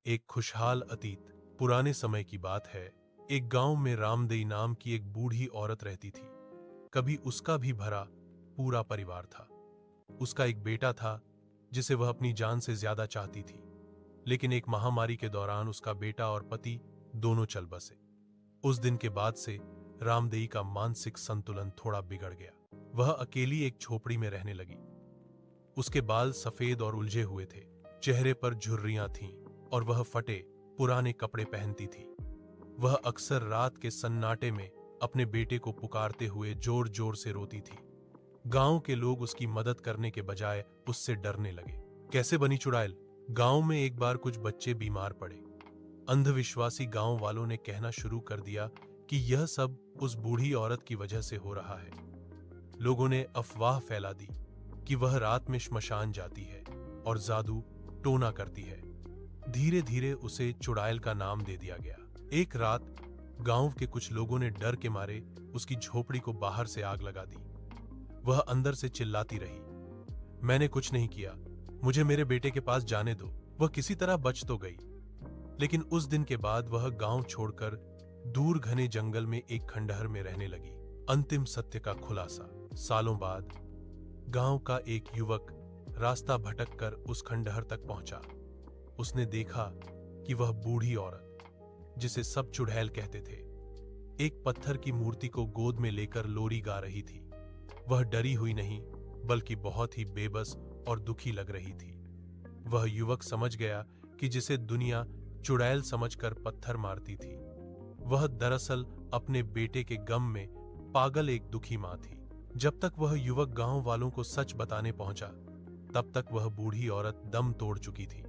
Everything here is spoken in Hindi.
एक खुशहाल अतीत। पुराने समय की बात है। एक गांव में रामदेई नाम की एक बूढ़ी औरत रहती थी। कभी उसका भी भरा पूरा परिवार था। उसका एक बेटा था जिसे वह अपनी जान से ज्यादा चाहती थी। लेकिन एक महामारी के दौरान उसका बेटा और पति दोनों चल बसे। उस दिन के बाद से रामदेई का मानसिक संतुलन थोड़ा बिगड़ गया। वह अकेली एक झोपड़ी में रहने लगी। उसके बाल सफेद और उलझे हुए थे, चेहरे पर झुर्रियां थीं और वह फटे पुराने कपड़े पहनती थी। वह अक्सर रात के सन्नाटे में अपने बेटे को पुकारते हुए जोर जोर से रोती थी। गांव के लोग उसकी मदद करने के बजाय उससे डरने लगे। कैसे बनी चुड़ैल? गांव में एक बार कुछ बच्चे बीमार पड़े। अंधविश्वासी गांव वालों ने कहना शुरू कर दिया कि यह सब उस बूढ़ी औरत की वजह से हो रहा है। लोगों ने अफवाह फैला दी कि वह रात में श्मशान जाती है और जादू टोना करती है। धीरे धीरे उसे चुड़ैल का नाम दे दिया गया। एक रात गांव के कुछ लोगों ने डर के मारे उसकी झोपड़ी को बाहर से आग लगा दी। वह अंदर से चिल्लाती रही, मैंने कुछ नहीं किया, मुझे मेरे बेटे के पास जाने दो। वह किसी तरह बच तो गई, लेकिन उस दिन के बाद वह गांव छोड़कर दूर घने जंगल में एक खंडहर में रहने लगी। अंतिम सत्य का खुलासा। सालों बाद गांव का एक युवक रास्ता भटककर उस खंडहर तक पहुंचा। उसने देखा कि वह बूढ़ी औरत, जिसे सब चुड़ैल कहते थे, एक पत्थर की मूर्ति को गोद में लेकर लोरी गा रही थी। वह डरी हुई नहीं, बल्कि बहुत ही बेबस और दुखी लग रही थी। वह युवक समझ गया कि जिसे दुनिया चुड़ैल समझकर पत्थर मारती थी, वह दरअसल अपने बेटे के गम में पागल एक दुखी मां थी। जब तक वह युवक गांव वालों को सच बताने पहुंचा, तब तक वह बूढ़ी औरत दम तोड़ चुकी थी।